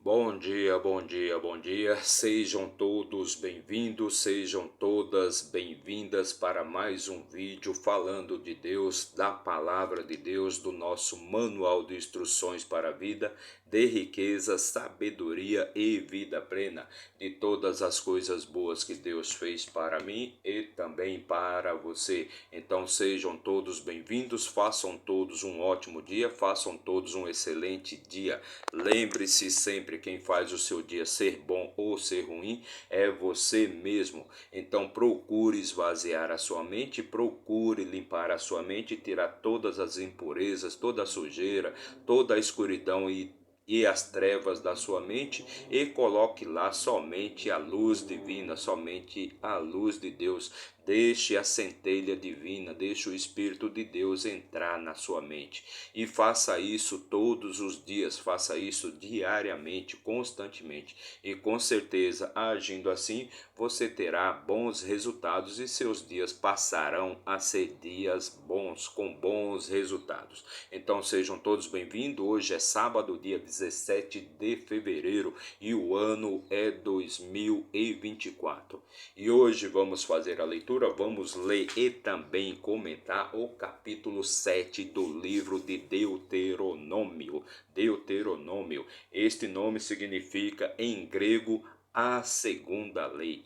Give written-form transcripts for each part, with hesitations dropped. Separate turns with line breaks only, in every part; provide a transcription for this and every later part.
Bom dia, bom dia, bom dia. Sejam todos bem-vindos, sejam todas bem-vindas para mais um vídeo falando de Deus, da palavra de Deus, do nosso manual de instruções para a vida, de riqueza, sabedoria e vida plena, de todas as coisas boas que Deus fez para mim e também para você. Então sejam todos bem-vindos, façam todos um ótimo dia, façam todos um excelente dia. Lembre-se sempre, quem faz o seu dia ser bom ou ser ruim é você mesmo. Então procure esvaziar a sua mente, procure limpar a sua mente, tirar todas as impurezas, toda a sujeira, toda a escuridão e as trevas da sua mente e coloque lá somente a luz divina, somente a luz de Deus. Deixe a centelha divina, deixe o Espírito de Deus entrar na sua mente. E faça isso todos os dias, faça isso diariamente, constantemente. E com certeza, agindo assim, você terá bons resultados e seus dias passarão a ser dias bons, com bons resultados. Então sejam todos bem-vindos. Hoje é sábado, dia 17 de fevereiro e o ano é 2024. E hoje vamos fazer a leitura, vamos ler e também comentar o capítulo 7 do livro de Deuteronômio. Deuteronômio. Este nome significa em grego a segunda lei,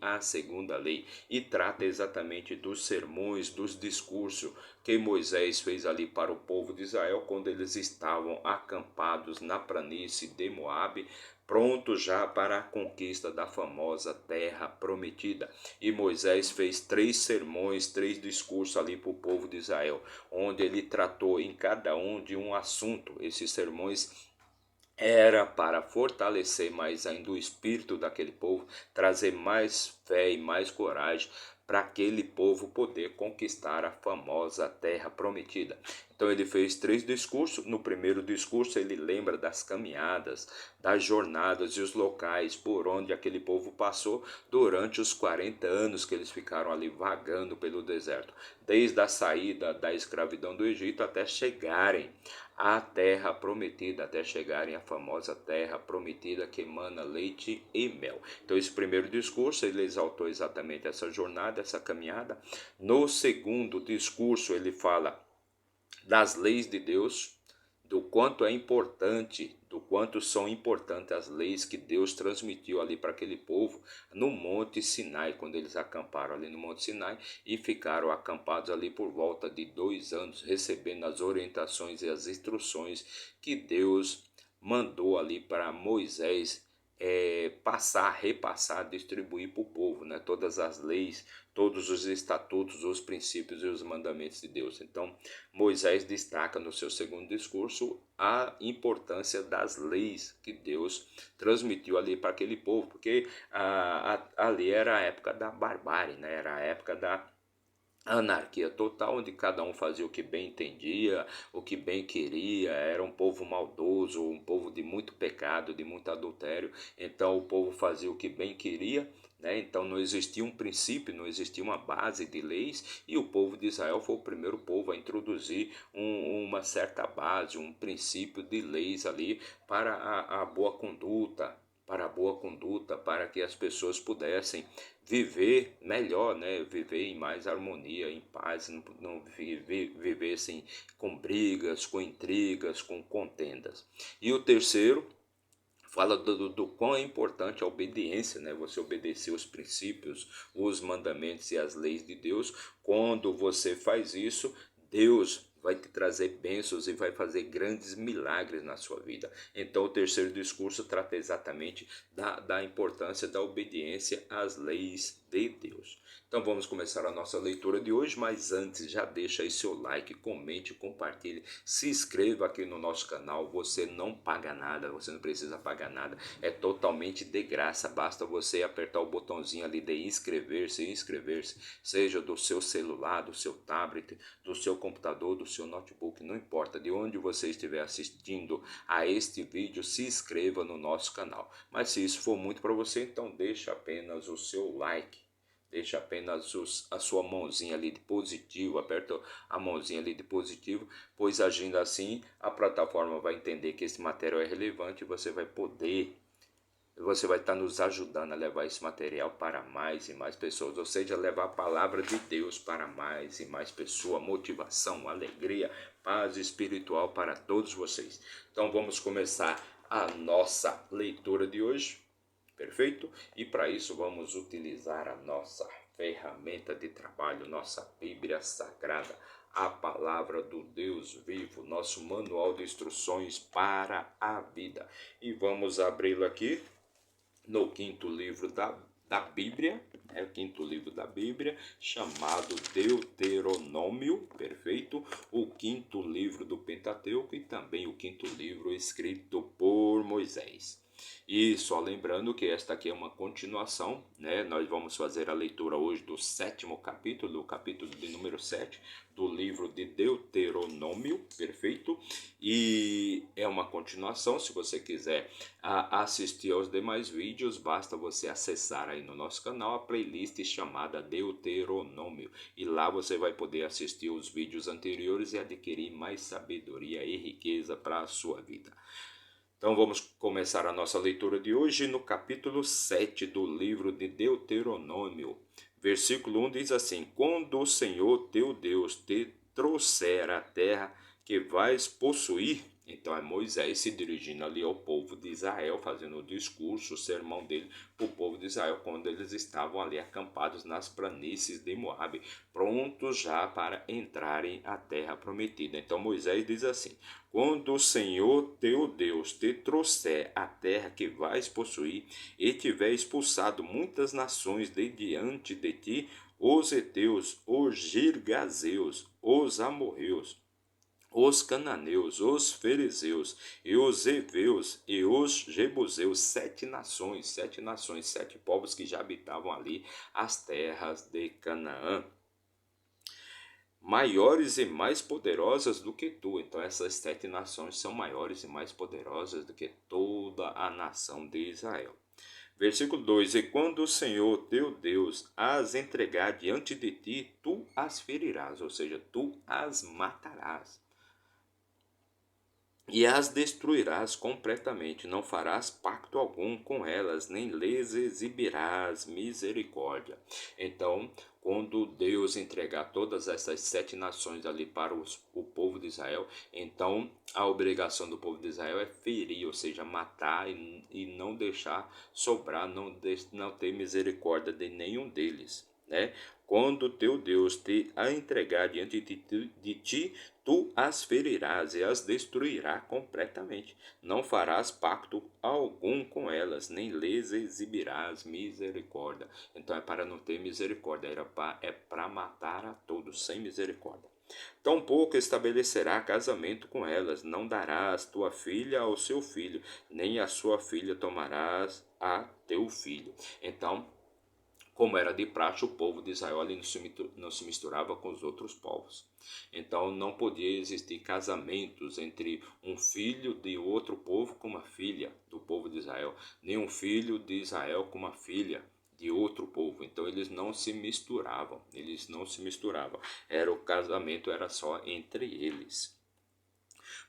e trata exatamente dos sermões, dos discursos que Moisés fez ali para o povo de Israel quando eles estavam acampados na planície de Moabe, prontos já para a conquista da famosa terra prometida. E Moisés fez 3 sermões, 3 discursos ali para o povo de Israel, onde ele tratou em cada um de um assunto. Esses sermões era para fortalecer mais ainda o espírito daquele povo, trazer mais fé e mais coragem para aquele povo poder conquistar a famosa terra prometida. Então ele fez 3 discursos. No primeiro discurso ele lembra das caminhadas, das jornadas e os locais por onde aquele povo passou durante os 40 anos que eles ficaram ali vagando pelo deserto, desde a saída da escravidão do Egito até chegarem à terra prometida, até chegarem à famosa terra prometida que emana leite e mel. Então esse primeiro discurso ele exaltou exatamente essa jornada, essa caminhada. No segundo discurso ele fala das leis de Deus, do quanto é importante, do quanto são importantes as leis que Deus transmitiu ali para aquele povo no Monte Sinai, quando eles acamparam ali no Monte Sinai e ficaram acampados ali por volta de 2 anos, recebendo as orientações e as instruções que Deus mandou ali para Moisés passar, repassar, distribuir para o povo, né? Todas as leis, todos os estatutos, os princípios e os mandamentos de Deus. Então, Moisés destaca no seu segundo discurso a importância das leis que Deus transmitiu ali para aquele povo, porque ali era a época da barbárie, né? Era a época da anarquia total, onde cada um fazia o que bem entendia, o que bem queria. Era um povo maldoso, um povo de muito pecado, de muito adultério. Então o povo fazia o que bem queria, né? Então não existia um princípio, não existia uma base de leis, e o povo de Israel foi o primeiro povo a introduzir uma certa base, um princípio de leis ali para a boa conduta, para que as pessoas pudessem viver melhor, né? Viver em mais harmonia, em paz, não vivessem com brigas, com intrigas, com contendas. E o terceiro fala do quão é importante a obediência, né? Você obedecer os princípios, os mandamentos e as leis de Deus. Quando você faz isso, Deus vai te trazer bênçãos e vai fazer grandes milagres na sua vida. Então o terceiro discurso trata exatamente da importância da obediência às leis de Deus. Então vamos começar a nossa leitura de hoje, mas antes já deixa aí seu like, comente, compartilhe, se inscreva aqui no nosso canal. Você não paga nada, você não precisa pagar nada, é totalmente de graça. Basta você apertar o botãozinho ali de inscrever-se, seja do seu celular, do seu tablet, do seu computador, do seu notebook, não importa de onde você estiver assistindo a este vídeo, se inscreva no nosso canal. Mas se isso for muito para você, então deixa apenas o seu like. Deixa apenas a sua mãozinha ali de positivo, aperta a mãozinha ali de positivo, pois agindo assim, a plataforma vai entender que esse material é relevante e você vai poder você vai estar nos ajudando a levar esse material para mais e mais pessoas, ou seja, levar a palavra de Deus para mais e mais pessoas, motivação, alegria, paz espiritual para todos vocês. Então vamos começar a nossa leitura de hoje, perfeito? E para isso vamos utilizar a nossa ferramenta de trabalho, nossa Bíblia Sagrada, a palavra do Deus vivo, nosso manual de instruções para a vida. E vamos abri-lo aqui no quinto livro da Bíblia, é o quinto livro da Bíblia, chamado Deuteronômio, perfeito? O quinto livro do Pentateuco e também o quinto livro escrito por Moisés. E só lembrando que esta aqui é uma continuação, né? Nós vamos fazer a leitura hoje do sétimo capítulo, o capítulo de número 7 do livro de Deuteronômio, perfeito? E é uma continuação. Se você quiser assistir aos demais vídeos, basta você acessar aí no nosso canal a playlist chamada Deuteronômio. E lá você vai poder assistir os vídeos anteriores e adquirir mais sabedoria e riqueza para a sua vida. Então vamos começar a nossa leitura de hoje no capítulo 7 do livro de Deuteronômio. Versículo 1 diz assim: Quando o Senhor teu Deus te trouxer a terra que vais possuir, então é Moisés se dirigindo ali ao povo de Israel, fazendo o discurso, o sermão dele para o povo de Israel, quando eles estavam ali acampados nas planícies de Moabe, prontos já para entrarem à terra prometida. Então Moisés diz assim: quando o Senhor teu Deus te trouxer a terra que vais possuir, e tiver expulsado muitas nações de diante de ti, os heteus, os girgazeus, os amorreus, os cananeus, os fariseus, e os heveus, e os jebuseus, sete nações, sete povos que já habitavam ali as terras de Canaã, maiores e mais poderosas do que tu. Então essas sete nações são maiores e mais poderosas do que toda a nação de Israel. Versículo 2: E quando o Senhor teu Deus as entregar diante de ti, tu as ferirás, ou seja, tu as matarás. E as destruirás completamente, não farás pacto algum com elas, nem lhes exibirás misericórdia. Então, quando Deus entregar todas essas sete nações ali para o povo de Israel, então a obrigação do povo de Israel é ferir, ou seja, matar e não deixar sobrar, não ter misericórdia de nenhum deles, né? Quando teu Deus te a entregar diante de ti, tu as ferirás e as destruirás completamente. Não farás pacto algum com elas, nem lhes exibirás misericórdia. Então é para não ter misericórdia, é para matar a todos, sem misericórdia. Tampouco estabelecerá casamento com elas, não darás tua filha ao seu filho, nem a sua filha tomarás a teu filho. Então, como era de praxe, o povo de Israel ali não se misturava com os outros povos. Então não podia existir casamentos entre um filho de outro povo com uma filha do povo de Israel, nem um filho de Israel com uma filha de outro povo. Então eles não se misturavam, o casamento era só entre eles.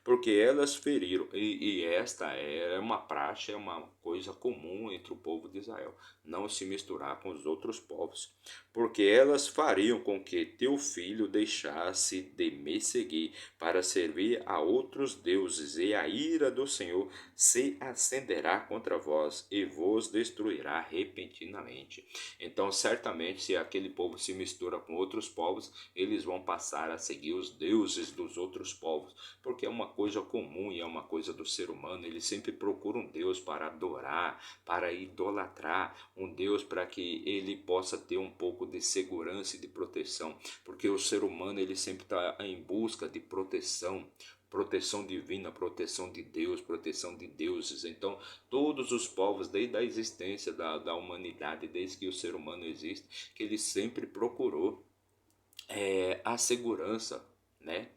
Porque elas feriram, e esta é uma praxe, é uma coisa comum entre o povo de Israel, não se misturar com os outros povos, porque elas fariam com que teu filho deixasse de me seguir para servir a outros deuses, e a ira do Senhor se acenderá contra vós e vos destruirá repentinamente. Então, certamente, se aquele povo se mistura com outros povos, eles vão passar a seguir os deuses dos outros povos, porque é uma coisa comum e é uma coisa do ser humano. Ele sempre procura um Deus para adorar, para idolatrar, um Deus para que ele possa ter um pouco de segurança e de proteção, porque o ser humano ele sempre está em busca de proteção divina, proteção de Deus, proteção de deuses. Então, todos os povos, desde a existência da humanidade, desde que o ser humano existe, que ele sempre procurou a segurança, né,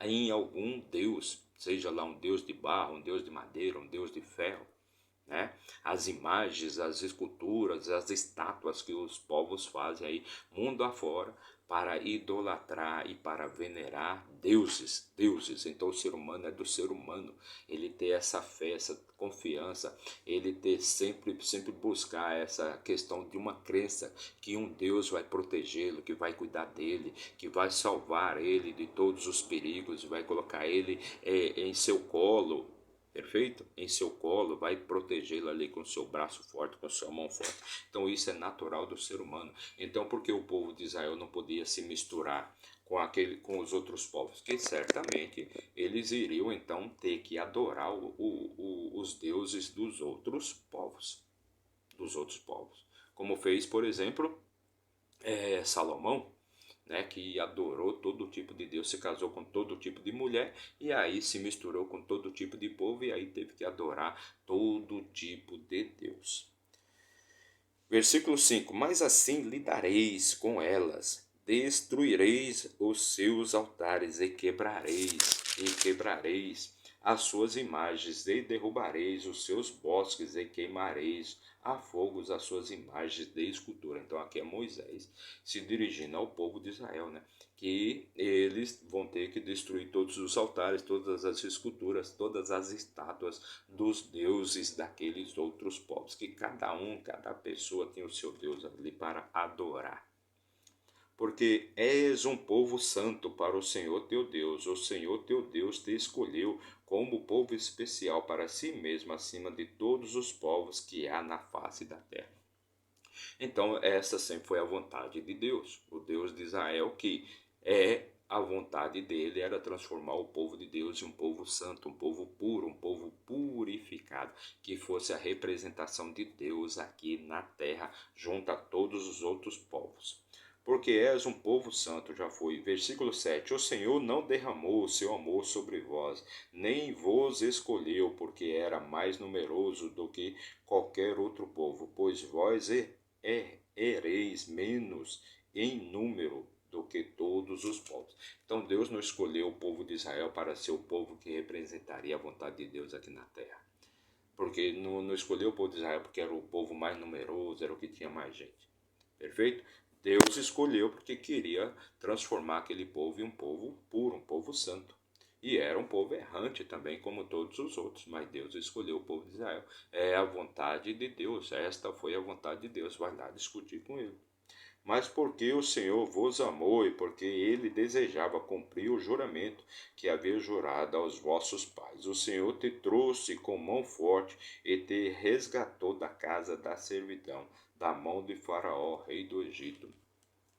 em algum Deus, seja lá um Deus de barro, um Deus de madeira, um Deus de ferro, né? As imagens, as esculturas, as estátuas que os povos fazem aí mundo afora para idolatrar e para venerar deuses. Então o ser humano é do ser humano, ele ter essa fé, essa confiança, ele ter sempre buscar essa questão de uma crença que um Deus vai protegê-lo, que vai cuidar dele, que vai salvar ele de todos os perigos, vai colocar ele em seu colo. Perfeito? Em seu colo, vai protegê-lo ali com seu braço forte, com sua mão forte. Então isso é natural do ser humano. Então por que o povo de Israel não podia se misturar com os outros povos? Que certamente eles iriam então ter que adorar os deuses dos outros povos. Como fez, por exemplo, Salomão, né, que adorou todo tipo de Deus, se casou com todo tipo de mulher e aí se misturou com todo tipo de povo e aí teve que adorar todo tipo de Deus. Versículo 5: Mas assim lidareis com elas, destruireis os seus altares e quebrareis as suas imagens, e derrubareis os seus bosques e queimareis a fogos as suas imagens de escultura. Então aqui é Moisés se dirigindo ao povo de Israel, né? Que eles vão ter que destruir todos os altares, todas as esculturas, todas as estátuas dos deuses daqueles outros povos, que cada pessoa tem o seu Deus ali para adorar. Porque és um povo santo para o Senhor teu Deus. O Senhor teu Deus te escolheu como povo especial para si mesmo, acima de todos os povos que há na face da terra. Então, essa sempre foi a vontade de Deus, o Deus de Israel, que a vontade dele era transformar o povo de Deus em um povo santo, um povo puro, um povo purificado, que fosse a representação de Deus aqui na terra, junto a todos os outros povos. Porque és um povo santo, já foi. Versículo 7: O Senhor não derramou o seu amor sobre vós, nem vos escolheu, porque era mais numeroso do que qualquer outro povo, pois vós ereis menos em número do que todos os povos. Então Deus não escolheu o povo de Israel para ser o povo que representaria a vontade de Deus aqui na terra. Porque não escolheu o povo de Israel porque era o povo mais numeroso, era o que tinha mais gente. Perfeito? Deus escolheu porque queria transformar aquele povo em um povo puro, um povo santo. E era um povo errante também, como todos os outros, mas Deus escolheu o povo de Israel. É a vontade de Deus, esta foi a vontade de Deus, vai lá discutir com ele. Mas porque o Senhor vos amou e porque ele desejava cumprir o juramento que havia jurado aos vossos pais, o Senhor te trouxe com mão forte e te resgatou da casa da servidão, da mão de Faraó, rei do Egito.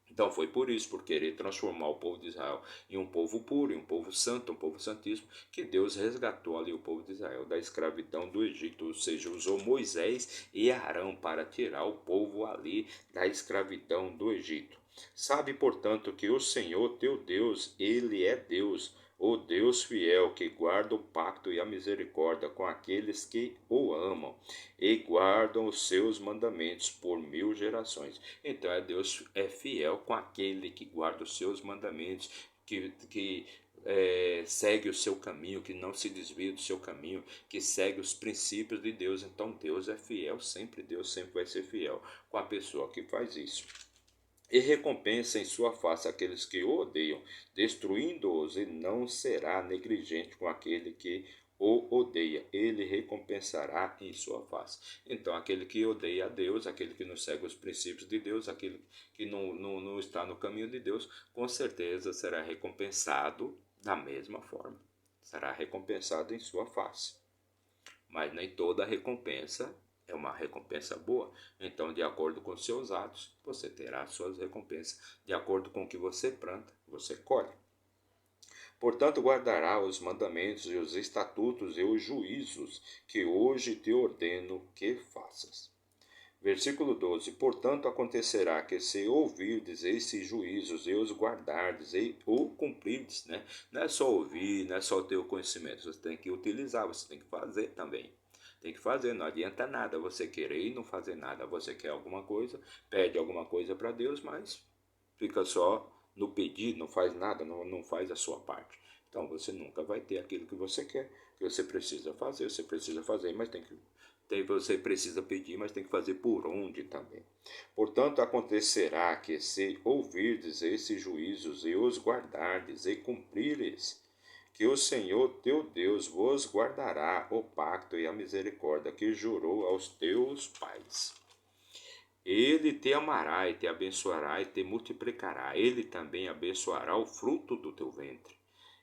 Então foi por isso, por querer transformar o povo de Israel em um povo puro, em um povo santo, um povo santíssimo, que Deus resgatou ali o povo de Israel da escravidão do Egito, ou seja, usou Moisés e Arão para tirar o povo ali da escravidão do Egito. Sabe, portanto, que o Senhor teu Deus, ele é Deus, o Deus fiel, que guarda o pacto e a misericórdia com aqueles que o amam e guardam os seus mandamentos por 1000 gerações. Então Deus é fiel com aquele que guarda os seus mandamentos, que segue o seu caminho, que não se desvia do seu caminho, que segue os princípios de Deus. Então Deus é fiel sempre, Deus sempre vai ser fiel com a pessoa que faz isso. E recompensa em sua face aqueles que o odeiam, destruindo-os, e não será negligente com aquele que o odeia, ele recompensará em sua face. Então, aquele que odeia a Deus, aquele que não segue os princípios de Deus, aquele que não está no caminho de Deus, com certeza será recompensado da mesma forma. Será recompensado em sua face. Mas nem toda recompensa é uma recompensa boa. Então, de acordo com seus atos, você terá suas recompensas. De acordo com o que você planta, você colhe. Portanto, guardará os mandamentos e os estatutos e os juízos que hoje te ordeno que faças. Versículo 12: Portanto, acontecerá que se ouvirdes esses juízos e os guardardes e o cumprirdes, né? Não é só ouvir, não é só ter o conhecimento, você tem que utilizar, você tem que fazer também. Tem que fazer, não adianta nada você querer e não fazer nada. Você quer alguma coisa, pede alguma coisa para Deus, mas fica só no pedir, não faz nada, não faz a sua parte. Então você nunca vai ter aquilo que você quer, que você precisa fazer, mas tem que Você precisa pedir, mas tem que fazer por onde também. Portanto, acontecerá que se ouvirdes esses juízos e os guardardes e cumprires, que o Senhor teu Deus vos guardará o pacto e a misericórdia que jurou aos teus pais. Ele te amará e te abençoará e te multiplicará. Ele também abençoará o fruto do teu ventre,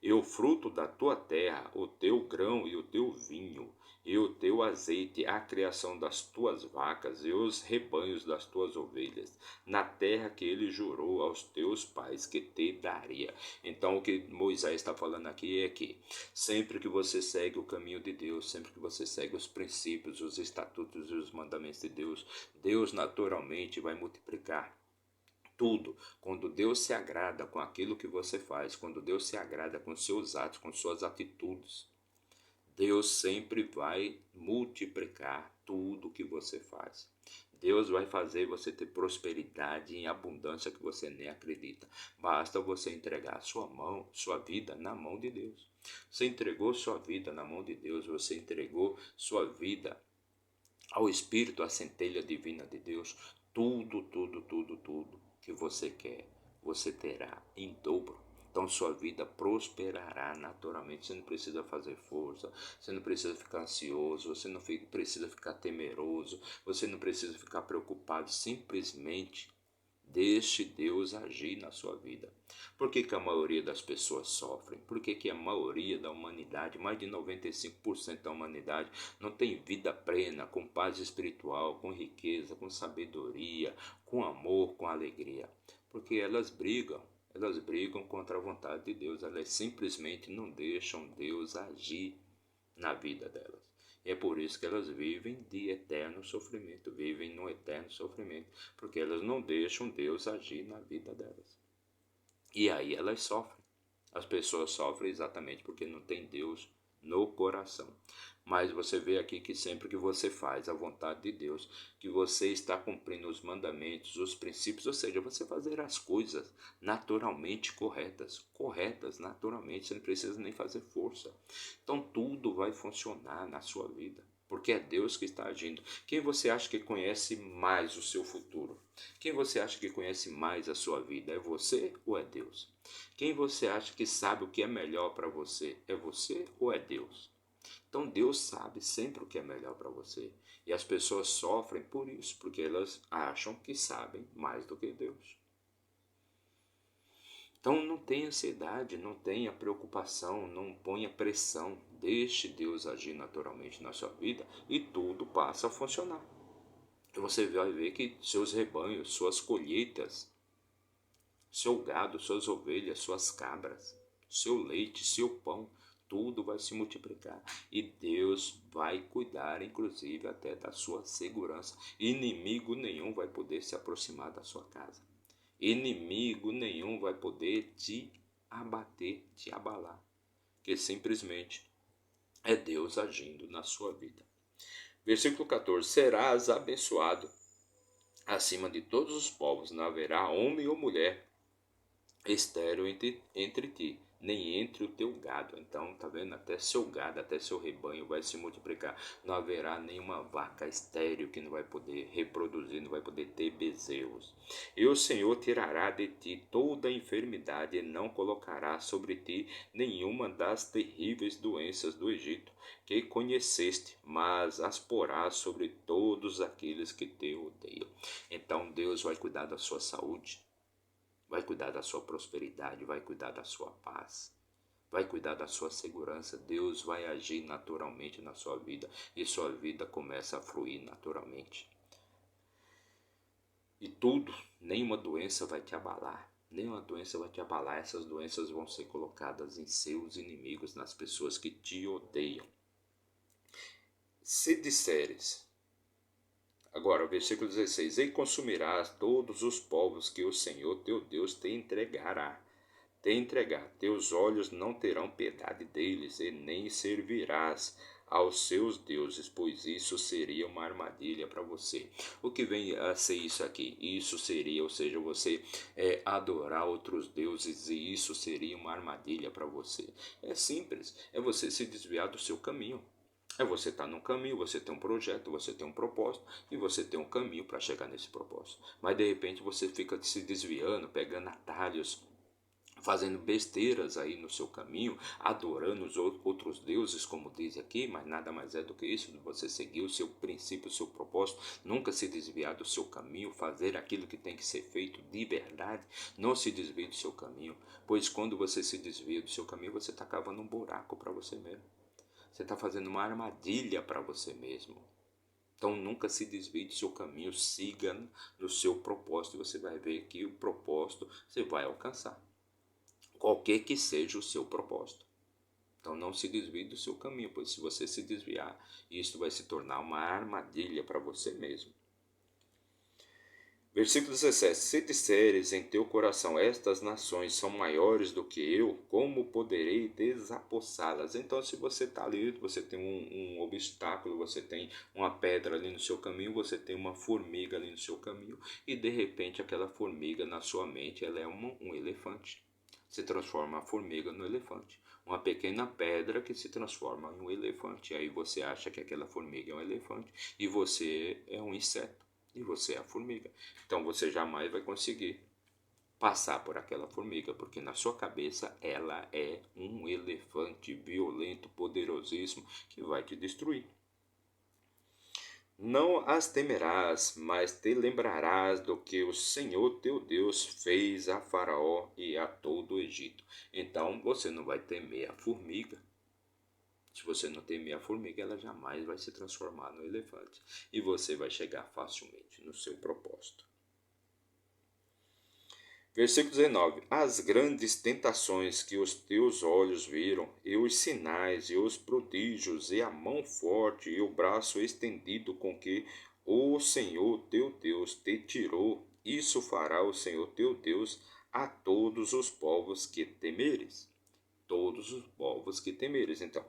e o fruto da tua terra, o teu grão e o teu vinho, e o teu azeite, a criação das tuas vacas e os rebanhos das tuas ovelhas, na terra que ele jurou aos teus pais que te daria. Então o que Moisés está falando aqui é que sempre que você segue o caminho de Deus, sempre que você segue os princípios, os estatutos e os mandamentos de Deus, Deus naturalmente vai multiplicar tudo. Quando Deus se agrada com aquilo que você faz, quando Deus se agrada com seus atos, com suas atitudes, Deus sempre vai multiplicar tudo que você faz. Deus vai fazer você ter prosperidade em abundância que você nem acredita. Basta você entregar sua vida na mão de Deus. Você entregou sua vida na mão de Deus, você entregou sua vida ao Espírito, à centelha divina de Deus, tudo que você quer, você terá em dobro. Então sua vida prosperará naturalmente. Você não precisa fazer força, você não precisa ficar ansioso, você não precisa ficar temeroso, você não precisa ficar preocupado. Simplesmente deixe Deus agir na sua vida. Por que a maioria das pessoas sofrem? Por que a maioria da humanidade, mais de 95% da humanidade, não tem vida plena, com paz espiritual, com riqueza, com sabedoria, com amor, com alegria? Porque elas brigam contra a vontade de Deus, elas simplesmente não deixam Deus agir na vida delas. E é por isso que elas vivem de eterno sofrimento, vivem no eterno sofrimento, porque elas não deixam Deus agir na vida delas. E aí elas sofrem. As pessoas sofrem exatamente porque não tem Deus no coração. Mas você vê aqui que sempre que você faz a vontade de Deus, que você está cumprindo os mandamentos, os princípios, ou seja, você fazer as coisas naturalmente corretas naturalmente, você não precisa nem fazer força. Então tudo vai funcionar na sua vida, porque é Deus que está agindo. Quem você acha que conhece mais o seu futuro? Quem você acha que conhece mais a sua vida? É você ou é Deus? Quem você acha que sabe o que é melhor para você? É você ou é Deus? Então Deus sabe sempre o que é melhor para você. E as pessoas sofrem por isso, porque elas acham que sabem mais do que Deus. Então não tenha ansiedade, não tenha preocupação, não ponha pressão. Deixe Deus agir naturalmente na sua vida e tudo passa a funcionar. E você vai ver que seus rebanhos, suas colheitas, seu gado, suas ovelhas, suas cabras, seu leite, seu pão, tudo vai se multiplicar. E Deus vai cuidar, inclusive, até da sua segurança. Inimigo nenhum vai poder se aproximar da sua casa. Inimigo nenhum vai poder te abater, te abalar. Que simplesmente é Deus agindo na sua vida. Versículo 14. Serás abençoado acima de todos os povos. Não haverá homem ou mulher estéril entre ti, nem entre o teu gado. Então, tá vendo? Até seu gado, até seu rebanho vai se multiplicar. Não haverá nenhuma vaca estéril que não vai poder reproduzir, não vai poder ter bezerros. E o Senhor tirará de ti toda a enfermidade e não colocará sobre ti nenhuma das terríveis doenças do Egito que conheceste, mas as porás sobre todos aqueles que te odeiam. Então Deus vai cuidar da sua saúde, vai cuidar da sua prosperidade, vai cuidar da sua paz, vai cuidar da sua segurança. Deus vai agir naturalmente na sua vida e sua vida começa a fluir naturalmente. E tudo, nenhuma doença vai te abalar, nenhuma doença vai te abalar. Essas doenças vão ser colocadas em seus inimigos, nas pessoas que te odeiam. Se disseres, agora, o versículo 16: E consumirás todos os povos que o Senhor teu Deus te entregará. Teus olhos não terão piedade deles, e nem servirás aos seus deuses, pois isso seria uma armadilha para você. O que vem a ser isso aqui? Isso seria, ou seja, você adorar outros deuses, e isso seria uma armadilha para você. É simples, é você se desviar do seu caminho. É você estar num caminho, você tem um projeto, você tem um propósito e você tem um caminho para chegar nesse propósito. Mas de repente você fica se desviando, pegando atalhos, fazendo besteiras aí no seu caminho, adorando os outros deuses, como diz aqui, mas nada mais é do que isso, você seguir o seu princípio, o seu propósito, nunca se desviar do seu caminho, fazer aquilo que tem que ser feito de verdade, não se desvie do seu caminho, pois quando você se desvia do seu caminho, você está cavando um buraco para você mesmo, você está fazendo uma armadilha para você mesmo. Então nunca se desvie do seu caminho, siga no seu propósito, e você vai ver que o propósito você vai alcançar, qualquer que seja o seu propósito. Então não se desvie do seu caminho, pois se você se desviar, isso vai se tornar uma armadilha para você mesmo. Versículo 17: Se disseres em teu coração, estas nações são maiores do que eu, como poderei desapossá-las? Então, se você está ali, você tem um obstáculo, você tem uma pedra ali no seu caminho, você tem uma formiga ali no seu caminho, e de repente aquela formiga na sua mente, ela é um elefante. Se transforma a formiga no elefante. Uma pequena pedra que se transforma em um elefante. Aí você acha que aquela formiga é um elefante e você é um inseto e você é a formiga. Então você jamais vai conseguir passar por aquela formiga, porque na sua cabeça ela é um elefante violento, poderosíssimo, que vai te destruir. Não as temerás, mas te lembrarás do que o Senhor teu Deus fez a Faraó e a todo o Egito. Então você não vai temer a formiga. Se você não temer a formiga, ela jamais vai se transformar no elefante. E você vai chegar facilmente no seu propósito. Versículo 19: As grandes tentações que os teus olhos viram, e os sinais, e os prodígios, e a mão forte, e o braço estendido com que o Senhor teu Deus te tirou, isso fará o Senhor teu Deus a todos os povos que temeres. Todos os povos que temeres. Então,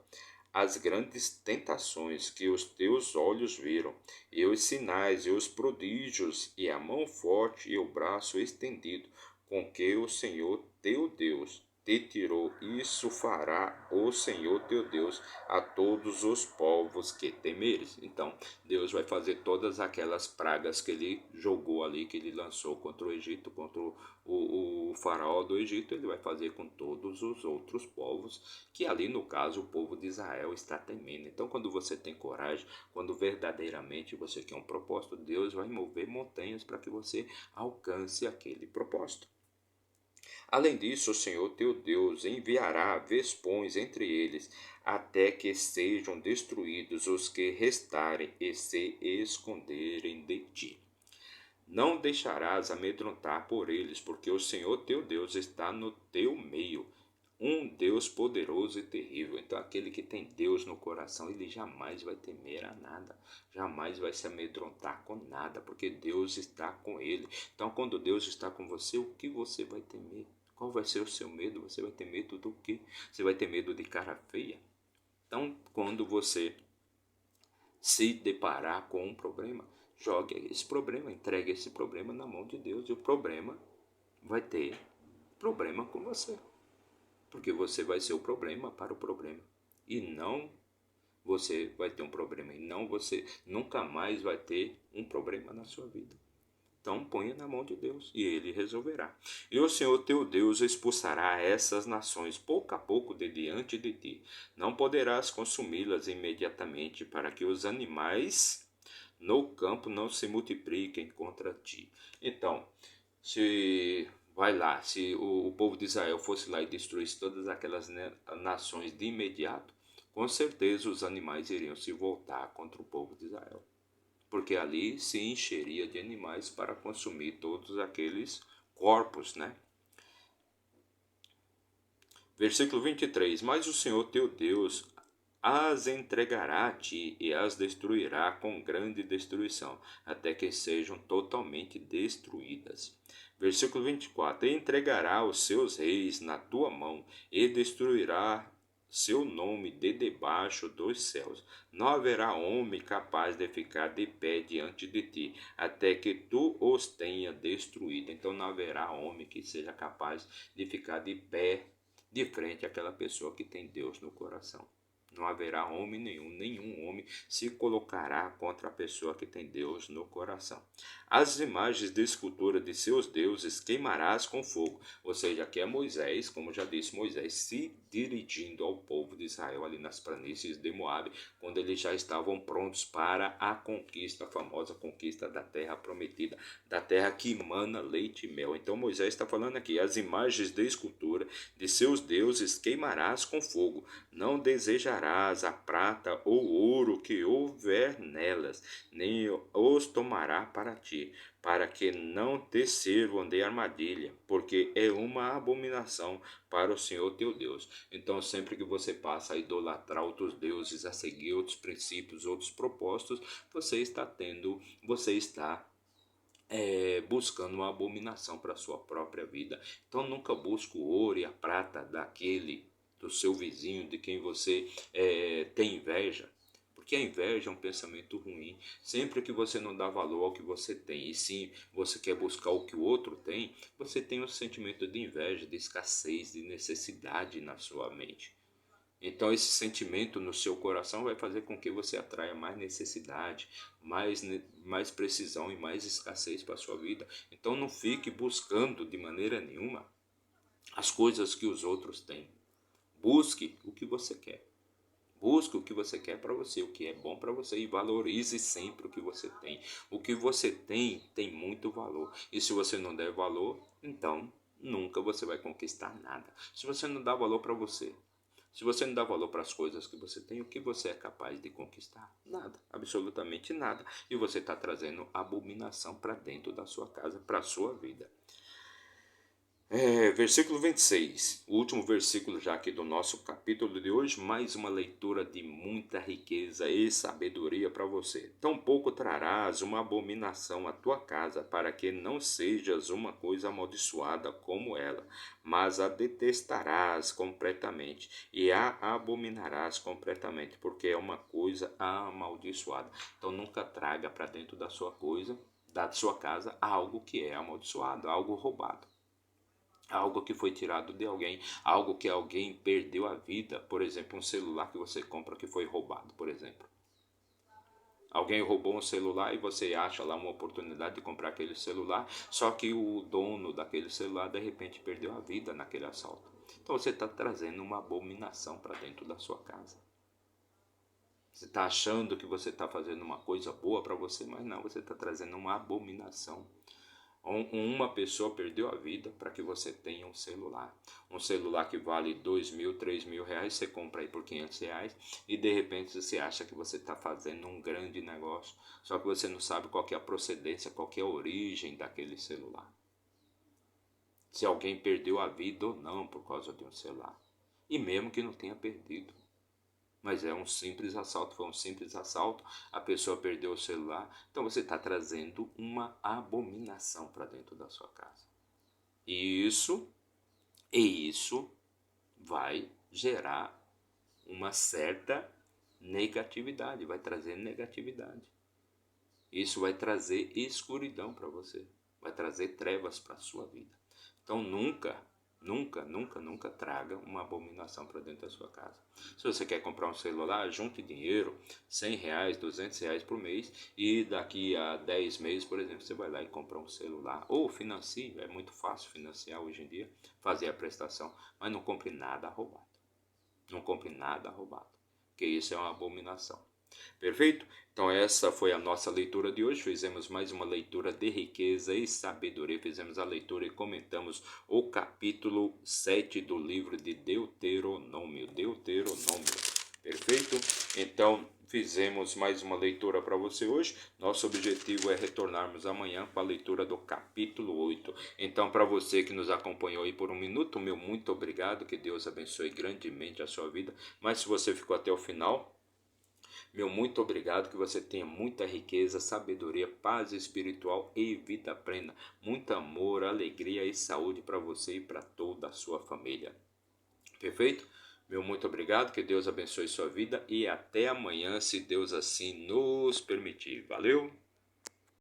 as grandes tentações que os teus olhos viram, e os sinais, e os prodígios, e a mão forte, e o braço estendido, com que o Senhor teu Deus te tirou, isso fará o Senhor teu Deus a todos os povos que temeres. Então, Deus vai fazer todas aquelas pragas que ele jogou ali, que ele lançou contra o Egito, contra o faraó do Egito, ele vai fazer com todos os outros povos, que ali no caso o povo de Israel está temendo. Então, quando você tem coragem, quando verdadeiramente você quer um propósito, Deus vai mover montanhas para que você alcance aquele propósito. Além disso, o Senhor teu Deus enviará vespões entre eles, até que sejam destruídos os que restarem e se esconderem de ti. Não deixarás amedrontar por eles, porque o Senhor teu Deus está no teu meio, um Deus poderoso e terrível. Então aquele que tem Deus no coração, ele jamais vai temer a nada, jamais vai se amedrontar com nada, porque Deus está com ele. Então quando Deus está com você, o que você vai temer? Qual vai ser o seu medo? Você vai ter medo do quê? Você vai ter medo de cara feia? Então quando você se deparar com um problema, jogue esse problema, entregue esse problema na mão de Deus, e o problema vai ter problema com você, porque você vai ser o problema para o problema, e não você vai ter um problema, e não você nunca mais vai ter um problema na sua vida. Então ponha na mão de Deus e ele resolverá. E o Senhor teu Deus expulsará essas nações pouco a pouco de diante de ti. Não poderás consumi-las imediatamente, para que os animais no campo não se multipliquem contra ti. Então, se vai lá, se o povo de Israel fosse lá e destruísse todas aquelas nações de imediato, com certeza os animais iriam se voltar contra o povo de Israel, porque ali se encheria de animais para consumir todos aqueles corpos, né? Versículo 23: Mas o Senhor teu Deus as entregará a ti e as destruirá com grande destruição, até que sejam totalmente destruídas. Versículo 24: E entregará os seus reis na tua mão, e destruirá seu nome de debaixo dos céus. Não haverá homem capaz de ficar de pé diante de ti, até que tu os tenha destruído. Então não haverá homem que seja capaz de ficar de pé de frente àquela pessoa que tem Deus no coração. Não haverá homem nenhum homem se colocará contra a pessoa que tem Deus no coração. As imagens de escultura de seus deuses queimarás com fogo. Ou seja, aqui é Moisés, como já disse, Moisés se dirigindo ao povo de Israel ali nas planícies de Moabe, quando eles já estavam prontos para a conquista, a famosa conquista da terra prometida, da terra que emana leite e mel. Então Moisés está falando aqui, as imagens de escultura de seus deuses queimarás com fogo, não desejarás a prata ou ouro que houver nelas, nem os tomará para ti, para que não te sirvam de armadilha, porque é uma abominação para o Senhor teu Deus. Então, sempre que você passa a idolatrar outros deuses, a seguir outros princípios, outros propósitos, você está buscando uma abominação para a sua própria vida. Então nunca busque o ouro e a prata do seu vizinho, de quem você tem inveja. Porque a inveja é um pensamento ruim. Sempre que você não dá valor ao que você tem, e sim você quer buscar o que o outro tem, você tem um sentimento de inveja, de escassez, de necessidade na sua mente. Então esse sentimento no seu coração vai fazer com que você atraia mais necessidade, mais precisão e mais escassez para a sua vida. Então não fique buscando de maneira nenhuma as coisas que os outros têm. Busque o que você quer. Busque o que você quer para você, o que é bom para você, e valorize sempre o que você tem. O que você tem muito valor. E se você não der valor, então nunca você vai conquistar nada. Se você não dá valor para você, se você não dá valor para as coisas que você tem, o que você é capaz de conquistar? Nada, absolutamente nada. E você está trazendo abominação para dentro da sua casa, para a sua vida. Versículo 26, o último versículo já aqui do nosso capítulo de hoje, mais uma leitura de muita riqueza e sabedoria para você. Tampouco trarás uma abominação à tua casa, para que não sejas uma coisa amaldiçoada como ela, mas a detestarás completamente e a abominarás completamente, porque é uma coisa amaldiçoada. Então nunca traga para dentro da sua da sua casa, algo que é amaldiçoado, algo roubado. Algo que foi tirado de alguém, algo que alguém perdeu a vida, por exemplo, um celular que você compra que foi roubado, por exemplo. Alguém roubou um celular e você acha lá uma oportunidade de comprar aquele celular, só que o dono daquele celular de repente perdeu a vida naquele assalto. Então você está trazendo uma abominação para dentro da sua casa. Você está achando que você está fazendo uma coisa boa para você, mas não, você está trazendo uma abominação. Uma pessoa perdeu a vida para que você tenha um celular. Um celular que vale 2.000, 3.000 reais, você compra aí por 500 reais e de repente você acha que você está fazendo um grande negócio. Só que você não sabe qual que é a procedência, qual que é a origem daquele celular. Se alguém perdeu a vida ou não por causa de um celular. E mesmo que não tenha perdido. Mas é um simples assalto, foi um simples assalto, a pessoa perdeu o celular, então você está trazendo uma abominação para dentro da sua casa. E isso vai gerar uma certa negatividade, vai trazer negatividade. Isso vai trazer escuridão para você, vai trazer trevas para a sua vida. Então nunca traga uma abominação para dentro da sua casa. Se você quer comprar um celular, junte dinheiro, 100 reais, 200 reais por mês, e daqui a 10 meses, por exemplo, você vai lá e compra um celular. Ou financie, é muito fácil financiar hoje em dia, fazer a prestação, mas não compre nada roubado. Não compre nada roubado, porque isso é uma abominação. Perfeito? Então essa foi a nossa leitura de hoje. Fizemos mais uma leitura de riqueza e sabedoria. Fizemos a leitura e comentamos o capítulo 7 do livro de Deuteronômio. Perfeito? Então fizemos mais uma leitura para você hoje. Nosso objetivo é retornarmos amanhã com a leitura do capítulo 8. Então, para você que nos acompanhou aí por um minuto, meu muito obrigado. Que Deus abençoe grandemente a sua vida. Mas se você ficou até o final, meu muito obrigado, que você tenha muita riqueza, sabedoria, paz espiritual e vida plena. Muito amor, alegria e saúde para você e para toda a sua família. Perfeito? Meu muito obrigado, que Deus abençoe sua vida e até amanhã, se Deus assim nos permitir. Valeu!